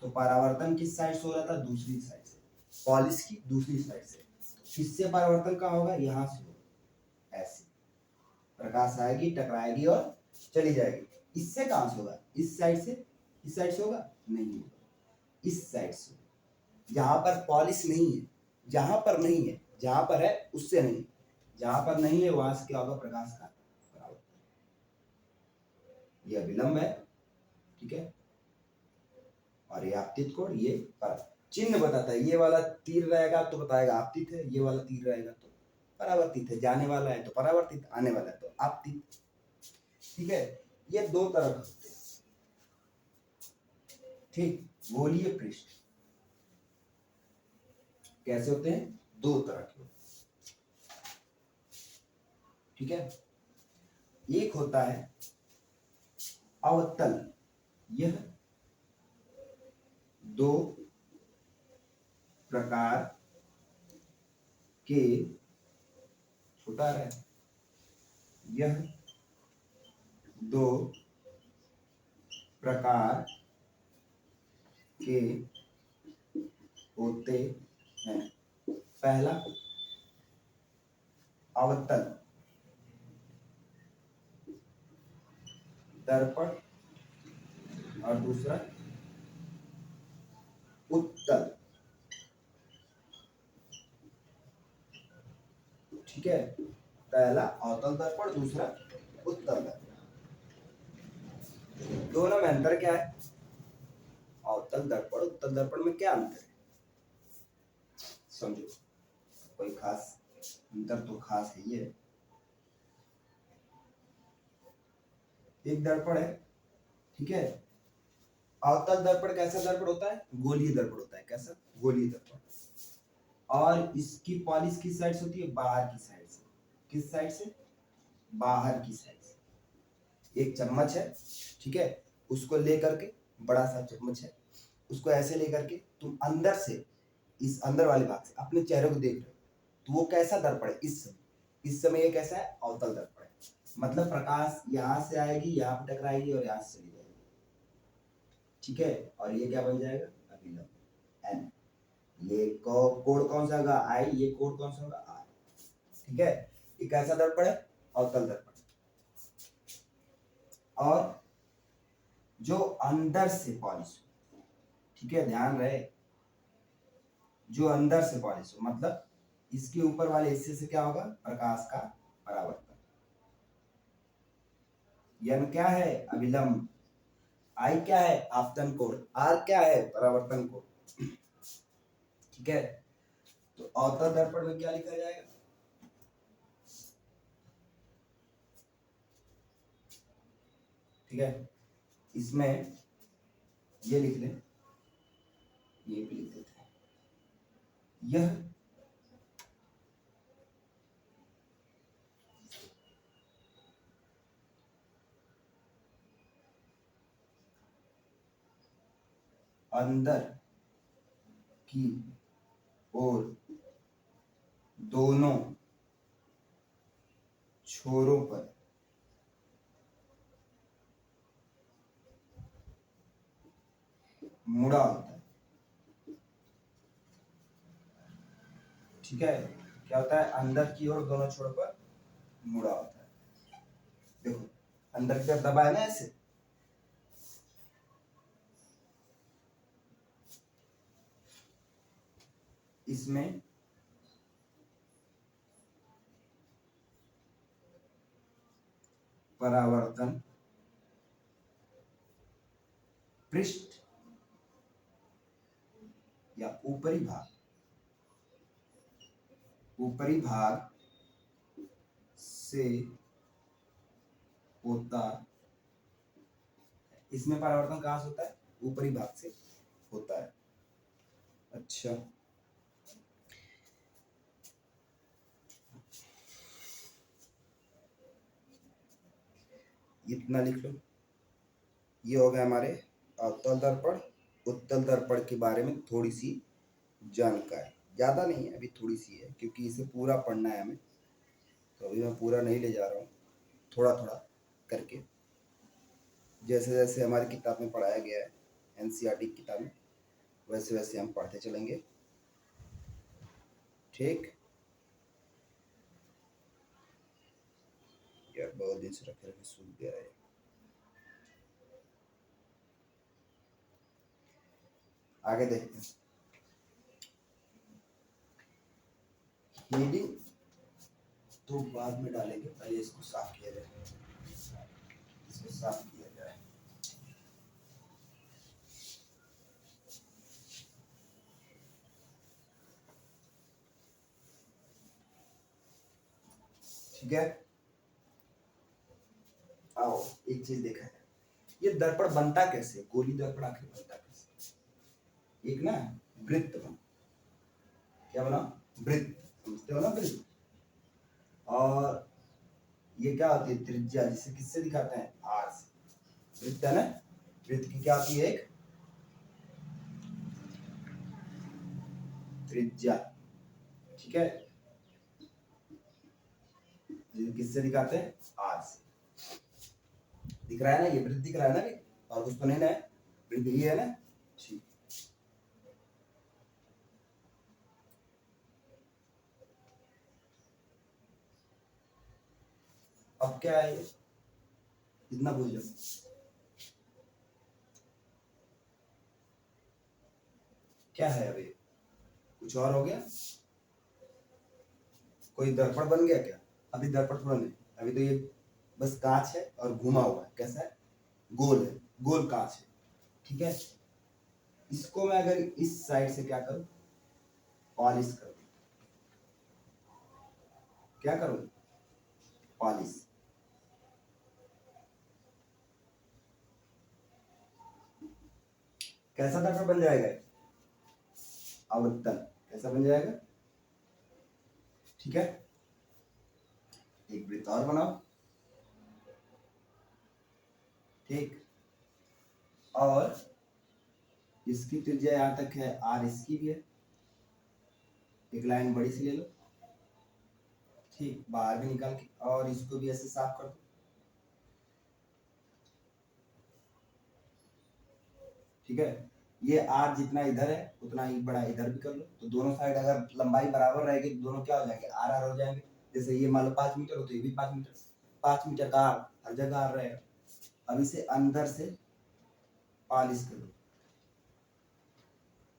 A: तो परावर्तन किस साइड से हो रहा था, दूसरी साइड से, पॉलिश की दूसरी साइड से, किससे परावर्तन का होगा, यहाँ से होगा, ऐसे प्रकाश आएगी टकराएगी और चली जाएगी, इससे कहां से होगा, इस साइड से, इस साइड से होगा नहीं होगा, इस साइड से, जहां पर पॉलिश नहीं है, जहां पर नहीं है, जहां पर है उससे नहीं, जहां पर नहीं है वहां से क्या होगा प्रकाश का परावर्तन, यह विलंब है, ठीक है, और ये आपतित कोण, ये पर चिन्ह बताता है, ये वाला तीर रहेगा तो बताएगा आपतित है, ये वाला तीर रहेगा तो परावर्तित है, जाने वाला है तो परावर्तित, आने वाला है तो आपतित, ठीक है, ये दो तरह के होते हैं, ठीक, गोलीय पृष्ठ कैसे होते हैं, दो तरह के होते हैं, ठीक है, एक होता है अवतल, यह दो प्रकार के, छोटा है, यह दो प्रकार के होते हैं, पहला अवतल दर्पण और दूसरा उत्तल, ठीक है, पहला अवतल दर्पण, दूसरा उत्तल दर्पण, दोनों में अंतर क्या है? अवतल दर्पण उत्तल दर्पण में क्या अंतर है समझो। कोई खास अंतर तो खास है ही है। एक दर्पण है, ठीक है, अवतल दर्पण कैसा दर्पण होता है? गोलीय दर्पण होता है। कैसा? गोलीय दर्पण। और इसकी पॉलिश किस साइड से होती है? बाहर की साइड से। किस साइड से? बाहर की साइड से। एक चम्मच है, ठीक है, उसको लेकर के, बड़ा सा चम्मच है, उसको ऐसे लेकर के तुम अंदर से, इस अंदर वाले भाग से अपने चेहरे को देख रहे हो, तो वो कैसा दर्पण है? इस समय ये कैसा है? अवतल दर्पण है। मतलब प्रकाश यहाँ से आएगी, यहाँ पे टकराएगी और यहाँ से चली जाएगी, ठीक है। और ये क्या बन जाएगा? अभिलंब एन। ये कोण कौन सा होगा? आई। ये कोण कौन सा होगा? आर, ठीक है। ये कैसा दर्पण है? अवतल दर्पण। और जो अंदर से पॉलिश हो, ठीक है, ध्यान रहे, जो अंदर से पॉलिश हो, मतलब इसके ऊपर वाले हिस्से से क्या होगा? प्रकाश का परावर्तन। यन क्या है? अभिलंब। आई क्या है? आपतन कोण। आर क्या है? परावर्तन कोण, ठीक है। तो अवतल दर्पण में क्या लिखा जाएगा? ठीक है, इसमें ये लिख लें, ये भी लिख देते हैं। यह अंदर की ओर दोनों छोरों पर मुड़ा होता है, ठीक है। क्या होता है? अंदर की ओर दोनों छोरों पर मुड़ा होता है। देखो, अंदर की तरफ दबा है ना ऐसे, इसमें परावर्तन पृष्ठ या ऊपरी भाग से होता है। इसमें परावर्तन कहाँ से होता है? ऊपरी भाग से होता है। अच्छा, इतना लिख लो। ये हो गया हमारे अवतल दर्पण उत्तल दर्पण के बारे में थोड़ी सी जानकारी। ज़्यादा नहीं है, अभी थोड़ी सी है, क्योंकि इसे पूरा पढ़ना है हमें, तो अभी मैं पूरा नहीं ले जा रहा हूँ, थोड़ा थोड़ा करके, जैसे जैसे हमारी किताब में पढ़ाया गया है, एनसीईआरटी की किताब में, वैसे वैसे हम पढ़ते चलेंगे, ठीक। यार बहुत दिन से रखे रखे सूख गया है। आगे देखते हैं। हेडिंग तो बाद में डालेंगे, पहले इसको साफ किया जाए, इसको साफ किया जाए। ठीक है, आओ एक चीज देखा है, ये दर्पण बनता कैसे? गोली दर्पण आखिर बनता कैसे? एक ना वृत्त बना, क्या बना? वृत्त, समझते हो ना वृत्त। और ये क्या होती है? त्रिज्या, जिसे किससे दिखाते हैं? आर से। वृत्त है ना, वृत्त की क्या होती है? एक त्रिज्या, ठीक है, किससे दिखाते हैं? आर से। दिख रहा है ना? ये वृत्त दिख रहा है ना भी, और कुछ तो नहीं ना है, वृत्त ही है ना, ठीक। अब क्या है ये? इतना भूल जाओ। क्या है अभी? कुछ और हो गया? कोई दर्पण बन गया क्या? अभी दर्पण थोड़ा नहीं, अभी तो ये बस कांच है और घुमा हुआ है। कैसा है? गोल है, गोल कांच है, ठीक है। इसको मैं अगर इस साइड से क्या करूं, पॉलिश कर दूं, क्या करूं, पॉलिश, कैसा दर्पण बन जाएगा, अवतल, कैसा बन जाएगा, ठीक है। एक वृत्त और बनाओ, ठीक, और इसकी त्रिज्या यहां तक है, आर इसकी भी है, एक लाइन बड़ी सी ले लो, ठीक, बाहर भी निकाल के, और इसको भी ऐसे साफ कर दो, ठीक है। ये आर जितना इधर है उतना ही बड़ा इधर भी कर लो, तो दोनों साइड अगर लंबाई बराबर रहेगी तो दोनों क्या हो जाएंगे, आर आर हो जाएंगे। जैसे ये मान लो 5 मीटर हो तो ये भी 5 मीटर, 5 मीटर का आर, हर जगह आर रहेगा। अब इसे अंदर से पॉलिश कर लो,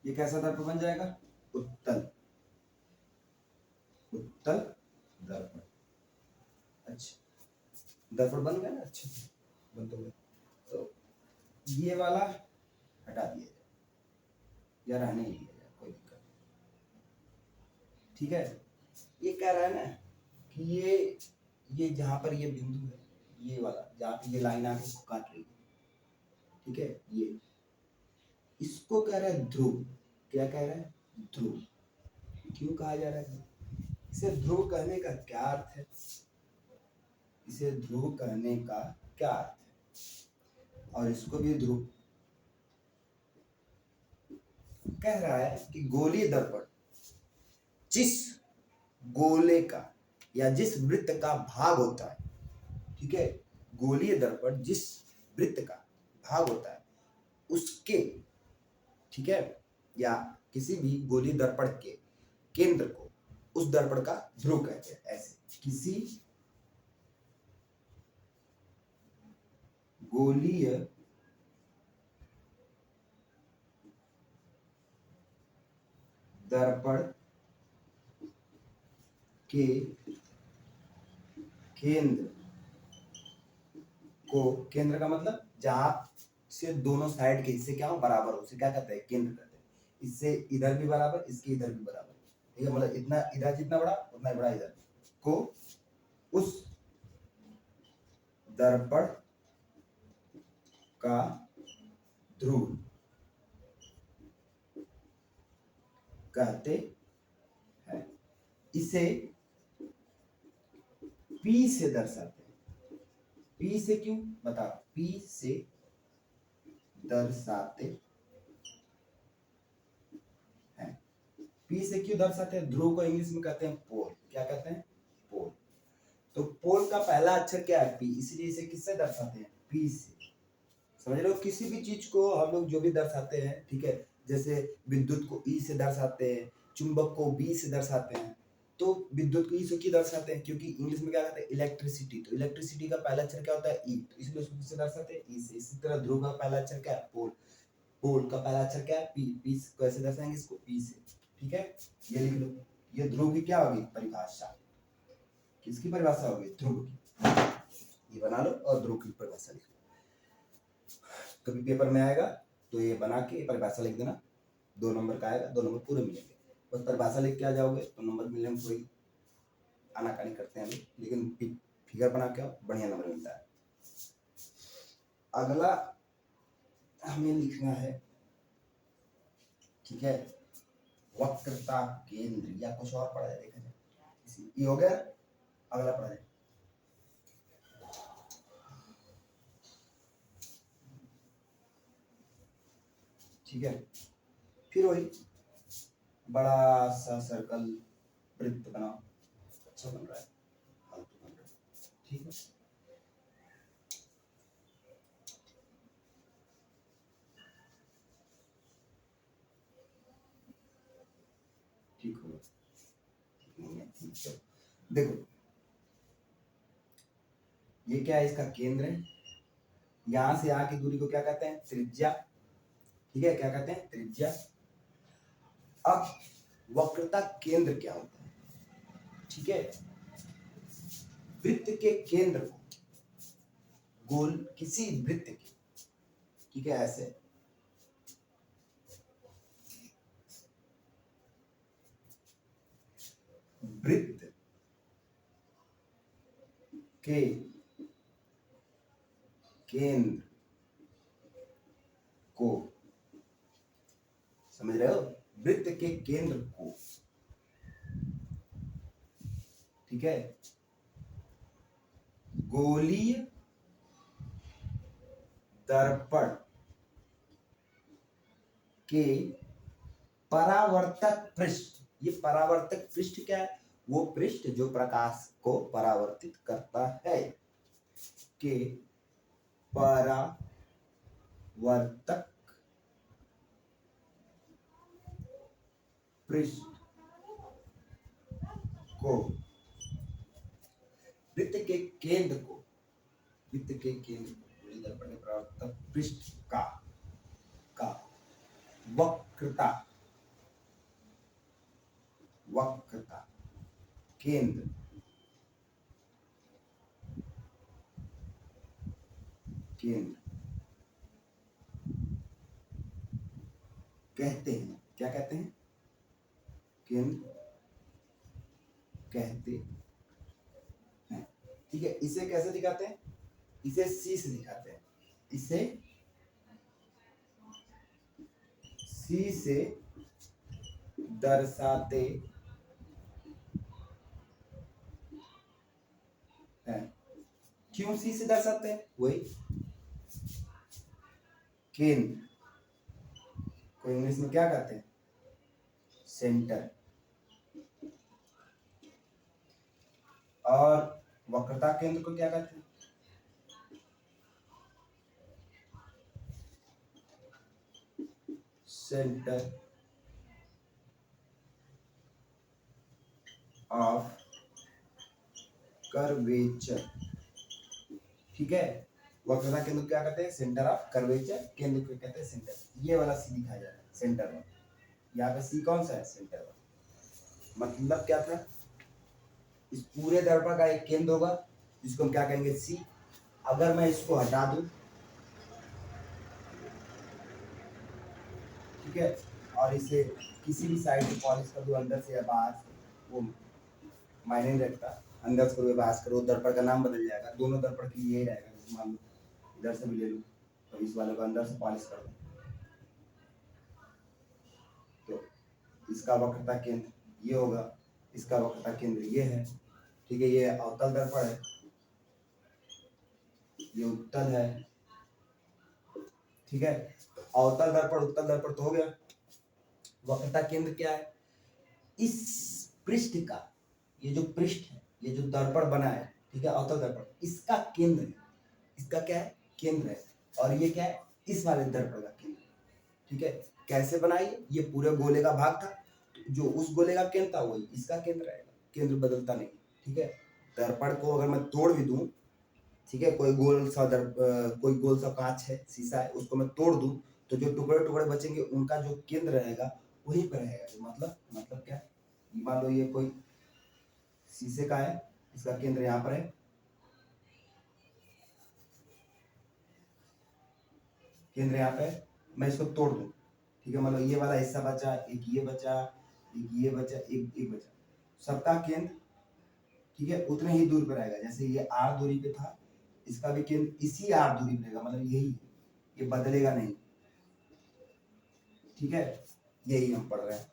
A: ये कैसा दर्पण बन जाएगा, उत्तल, उत्तल दर्पण। अच्छा, दर्पण बन गया ना, अच्छे बन तो गया। तो ये वाला हटा दिया जाए या रहने ही दिया जाए, कोई दिक्कत नहीं, ठीक है। ये कह रहा है ना कि ये जहां पर ये बिंदु है, ये वाला जहां पे ये लाइन आके इसको काट रही है, ठीक है, ये इसको कह रहा है ध्रुव। क्या कह रहा है, ध्रुव। क्यों कहा जा रहा है, इसे ध्रुव कहने का क्या अर्थ है, इसे ध्रुव कहने का क्या अर्थ है, और इसको भी ध्रुव कह रहा है कि गोलीय दर्पण जिस गोले का या जिस वृत्त का भाग होता है, ठीक है, गोलीय दर्पण जिस वृत्त का भाग होता है उसके, ठीक है, या किसी भी गोलीय दर्पण के केंद्र को उस दर्पण का ध्रुव कहते हैं। ऐसे किसी गोलीय दर्पण के केंद्र को, केंद्र का मतलब जहां से दोनों साइड के हिस्से क्या हो, बराबर हो, उसे क्या कहते हैं, केंद्र कहते हैं। इससे इधर भी बराबर, इसके इधर भी बराबर, ठीक है, मतलब इतना इधर जितना बड़ा उतना ही बड़ा इधर को उस दर्पण का ध्रुव कहते हैं। इसे P से दर्शाते हैं। P से क्यों, बताओ, P से दर्शाते हैं। P से क्यों दर्शाते हैं, ध्रुव को इंग्लिश में कहते हैं पोल। क्या कहते हैं, पोल। तो पोल का पहला अक्षर क्या है, P, इसलिए इसे किससे दर्शाते हैं, P से। समझ रहे हो, किसी भी चीज को हम लोग जो भी दर्शाते हैं, ठीक है, जैसे विद्युत को E से दर्शाते हैं, चुंबक को B से दर्शाते हैं। तो विद्युत को E से क्यों दर्शाते हैं, क्योंकि इंग्लिश में क्या कहते हैं, इलेक्ट्रिसिटी। तो इलेक्ट्रिसिटी का पहला अक्षर क्या होता है, E, तो इसलिए उसको किससे दर्शाते हैं, E से। इसी तरह ध्रुव का पहला अक्षर क्या है, पोल। पोल का पहला अक्षर क्या है, P, P कैसे दर्शाएंगे इसको, P से, ठीक है। ये लिख लो, ये ध्रुव की क्या होगी परिभाषा, किसकी परिभाषा होगी, ध्रुव की। ये बना लो और ध्रुव की परिभाषा लिख लो, कभी पेपर में आएगा तो ये बना के परिभाषा लिख देना, 2 नंबर का आएगा, 2 नंबर पूरे मिलेंगे। बस परिभाषा लिख के आ जाओगे तो नंबर मिलने में कोई आनाकानी करते हैं लोग, लेकिन फिगर बना के बढ़िया नंबर मिलता है। अगला हमें लिखना है, ठीक है, वक्रता केंद्र, या कुछ और पढ़ा जाए, देखा जाए, ये हो गया, अगला पढ़ा जाए। ठीक है, फिर वही बड़ा सा सर्कल वृत्त बनाओ, अच्छा बन रहा है, फालतू बन रहा है, ठीक है। ठीक होगा, ठीक नहीं है, ठीक है। देखो ये क्या है, इसका केंद्र है, यहां से यहाँ की दूरी को क्या कहते हैं, त्रिज्या, ठीक है, क्या कहते हैं, त्रिज्या। अब वक्रता केंद्र क्या होता है, ठीक है, वृत्त के केंद्र को, गोल किसी वृत्त के ठीक है, ऐसे वृत्त के केंद्र को, समझ रहे हो, वृत्त के केंद्र को, ठीक है, गोलीय दर्पण के परावर्तक पृष्ठ, ये परावर्तक पृष्ठ क्या है, वो पृष्ठ जो प्रकाश को परावर्तित करता है, के परावर्तक पृष्ठ को, वृत्त के केंद्र को, वृत्त के केंद्र को दर्पण के परावर्तक पृष्ठ का वक्रता, वक्रता केंद्र कहते हैं, क्या कहते हैं, केंद्र कहते हैं, ठीक है। इसे कैसे दिखाते हैं, इसे सी से दिखाते हैं, इसे सी से दर्शाते हैं। क्यों सी से दर्शाते हैं, वही केंद्र को इंग्लिश में क्या कहते हैं, सेंटर, और वक्रता केंद्र को क्या कहते हैं, सेंटर ऑफ कर्वेचर, ठीक है। वक्रता केंद्र क्या कहते हैं, सेंटर ऑफ कर्वेचर, केंद्र को कहते हैं सेंटर। ये वाला सी दिखाया जा रहा है, सेंटर में, यहाँ पे सी कौन सा है, सेंटर में। मतलब क्या था, इस पूरे दर्पण का एक केंद्र होगा जिसको हम क्या कहेंगे, सी। अगर मैं इसको हटा दूं, ठीक है, और इसे किसी भी साइड से पॉलिश कर दूं, अंदर से या बाहर से, वो मायने नहीं रखता, अंदर से करो बाहर से करो, दर्पण का नाम बदल जाएगा, दोनों दर्पण के लिए यही रहेगा। मान लो इधर से भी ले लूं, तो इस वाले को अंदर से पॉलिश कर दूं, तो इसका वक्रता केंद्र ये होगा, इसका वक्रता केंद्र ये है, ठीक है। ये अवतल दर्पण है, ये उत्तल है, ठीक है। अवतल दर्पण उत्तल दर्पण तो हो गया। वक्रता केंद्र क्या है, इस पृष्ठ का, ये जो पृष्ठ है, ये जो दर्पण बना है, ठीक है, अवतल दर्पण, इसका केंद्र है, इसका क्या है, केंद्र है, और ये क्या है, इस वाले दर्पण का केंद्र, ठीक है। कैसे बनाई, ये पूरे गोले का भाग था, जो उस गोले का केंद्र था वही इसका केंद्र रहेगा, केंद्र बदलता नहीं, ठीक है। दर्पण को अगर मैं तोड़ भी दूं, ठीक है, कोई गोल सा कांच है, शीशा है, उसको मैं तोड़ दूं, तो जो टुकड़े टुकड़े बचेंगे उनका जो केंद्र रहेगा वहीं पर रहेगा। मतलब क्या, मान लो ये कोई शीशे का है, इसका केंद्र यहाँ पर है, केंद्र यहाँ पे, मैं इसको तोड़ दूं, ठीक है, मतलब ये वाला हिस्सा बचा, एक ये बचा, एक ये बचा, एक बचा, सबका केंद्र, ठीक है, उतने ही दूर पर रहेगा। जैसे ये आर दूरी पे था, इसका भी केंद्र इसी आर दूरी पे रहेगा, मतलब यही, ये बदलेगा नहीं, ठीक है। यही हम पढ़ रहे हैं,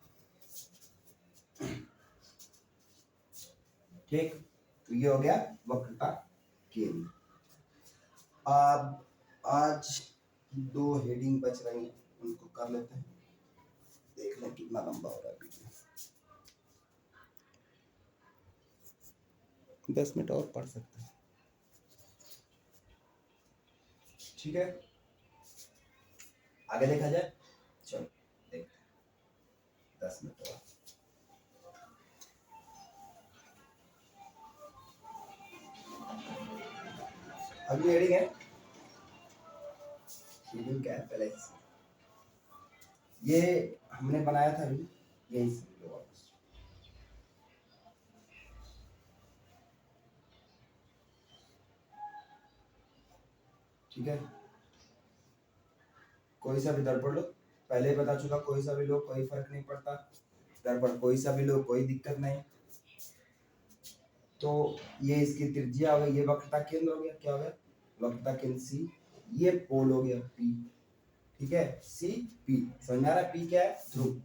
A: ठीक। तो ये हो गया वक्रता केंद्र। अब आज 2 हेडिंग बच रही हैं, उनको कर लेते हैं, देख लें कितना लंबा हो रहा है वीडियो। 10 मिनट और पढ़ सकते हैं, ठीक है। आगे देखा जाए, चलो देखते हैं, 10 मिनट और। अगली हेडिंग है, हेडिंग क्या है पहले ये हमने बनाया था अभी, यही समझ लो वापस, ठीक है। कोई सा भी दर्पण लो, पहले ही बता चुका, कोई सा भी लो कोई फर्क नहीं पड़ता, दर्पण कोई सा भी लो कोई दिक्कत नहीं। तो ये इसकी त्रिज्या हो गई, ये वक्रता केंद्र हो गया, क्या हो गया वक्रता केंद्र सी, ये पोल हो गया पी, ठीक है सी पी, समझ आ रहा है? पी क्या है ध्रुव,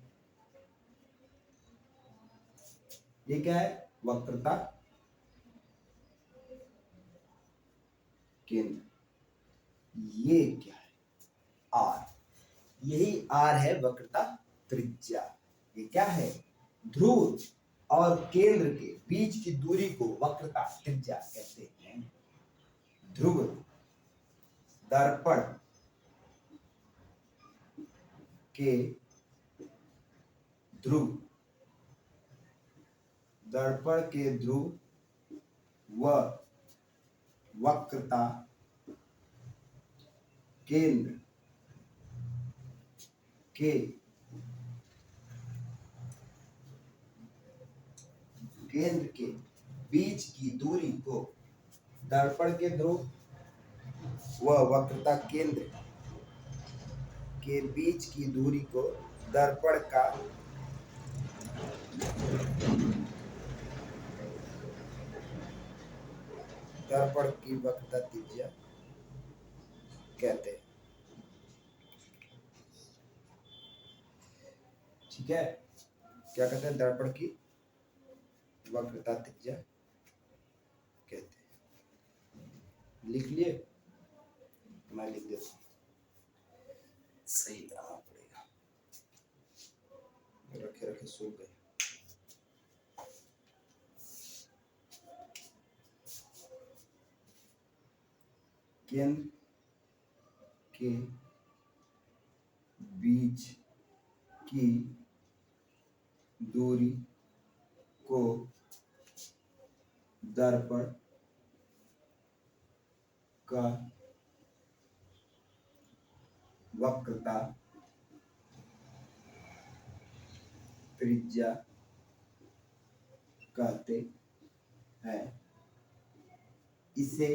A: ये क्या है वक्रता केंद्र, ये क्या है आर, यही आर है वक्रता त्रिज्या। ये क्या है ध्रुव और केंद्र के बीच की दूरी को वक्रता त्रिज्या कहते हैं। ध्रुव दर्पण के ध्रुव, दर्पण के ध्रुव व वक्रता केंद्र के बीच की दूरी को, दर्पण के ध्रुव व वक्रता केंद्र के बीच की दूरी को दर्पण का दर्पण की वक्रता त्रिज्या कहते हैं, ठीक है। क्या कहते हैं दर्पण की वक्रता त्रिज्या कहते हैं। लिख लिए, मैं लिख देता हूँ, सही करना पड़ेगा, रखे रखे सूख गए। केंद्र के बीच की दूरी को दर्पण का वक्रता त्रिज्या कहते हैं। इसे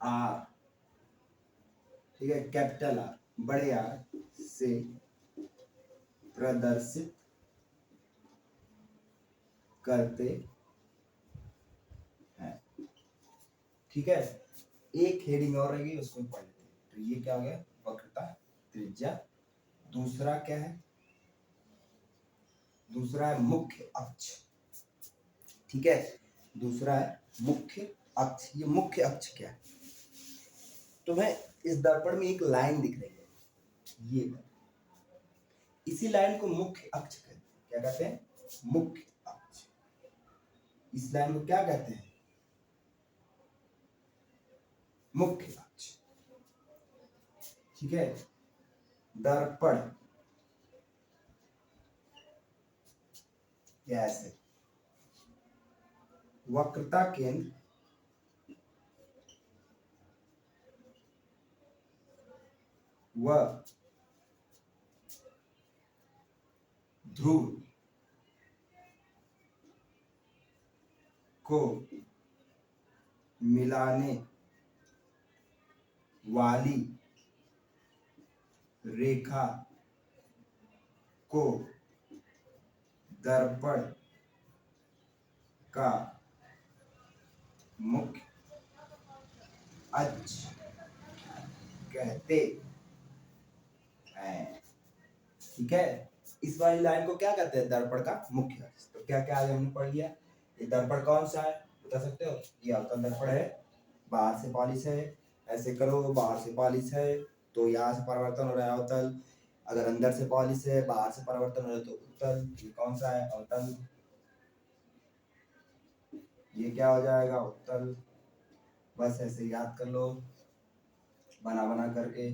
A: आर, ठीक है कैपिटल आर बड़े आर से प्रदर्शित करते हैं, ठीक है। एक हेडिंग और रहेगी उसको पढ़ लेते हैं। तो ये क्या हो गया वक्रता त्रिज्या। दूसरा क्या है, दूसरा है मुख्य अक्ष, ठीक है। दूसरा है मुख्य अक्ष। ये मुख्य अक्ष क्या है, तुम्हें इस दर्पण में एक लाइन दिख रही है, ये इसी लाइन को मुख्य अक्ष कहते हैं। क्या कहते हैं मुख्य अक्ष। इस लाइन को क्या कहते हैं मुख्य अक्ष, ठीक है। दर्पण ऐसे वक्रता केंद्र व ध्रुव को मिलाने वाली रेखा को दर्पण का मुख्य अक्ष कहते हैं, ठीक है। इस वाली लाइन को क्या कहते हैं दर्पण का मुख्य अक्ष। तो क्या क्या आज हमने पढ़ लिया। ये दर्पण कौन सा है बता सकते हो। ये अवतल दर्पण है, बाहर से पॉलिश है, ऐसे करो बाहर से पॉलिश है तो यहाँ से परिवर्तन हो रहा है अवतल, अगर अंदर से पॉलिश है बाहर से परिवर्तन हो रहा है तो उत्तल। ये कौन सा है अवतल, ये क्या हो जाएगा उत्तल। बस ऐसे याद कर लो बना बना करके,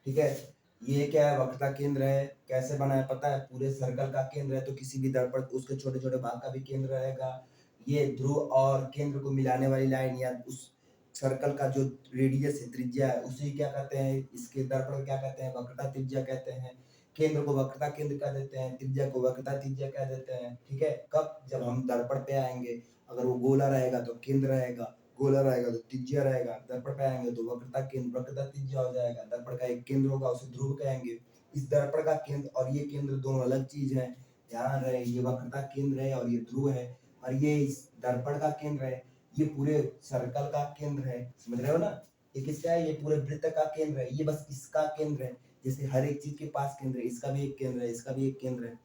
A: ठीक है। ये क्या है वक्रता केंद्र है, कैसे बना है पता है, पूरे सर्कल का केंद्र है तो किसी भी दर्पण उसके छोटे छोटे भाग का भी केंद्र रहेगा। ये ध्रुव और केंद्र को मिलाने वाली लाइन या उस सर्कल का जो रेडियस है त्रिज्या है उसे क्या कहते हैं, इसके दर्पण को क्या कहते हैं वक्रता त्रिज्या कहते हैं। केंद्र को वक्रता केंद्र कह देते हैं, त्रिज्या को वक्रता त्रिज्या कह देते हैं, ठीक है। कब जब हम दर्पण पे आएंगे, अगर वो गोला रहेगा तो केंद्र रहेगा, गोला रहेगा तो त्रिज्या रहेगा, दर्पण पे आएंगे तो वक्रता केंद्र, वक्रता त्रिज्या हो जाएगा, दर्पण का एक केंद्र होगा उसे ध्रुव कहेंगे। इस दर्पण का केंद्र और ये केंद्र दोनों अलग चीज है, ध्यान रहे, ये वक्रता केंद्र है और ये ध्रुव है, और ये इस दर्पण का केंद्र है, ये पूरे सर्कल का केंद्र है, समझ रहे हो ना। ये किसका है, ये पूरे वृत्त का केंद्र है, ये बस इसका केंद्र है। जैसे हर एक चीज के पास केंद्र है, इसका भी एक केंद्र है, इसका भी एक केंद्र है,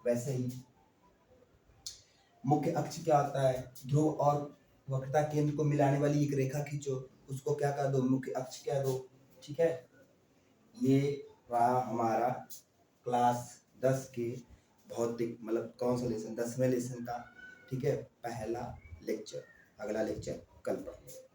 A: वैसे ही मुख्य अक्ष क्या होता है, ध्रुव और वक्रता केंद्र को मिलाने वाली एक रेखा खींचो, उसको क्या कह दो, मुख्य अक्ष कह दो। ठीक है, ये रहा हमारा क्लास 10 के भौतिक, मतलब कौन सा लेसन, 10वें लेसन का, ठीक है, पहला लेक्चर। अगला लेक्चर कल पढ़ेंगे।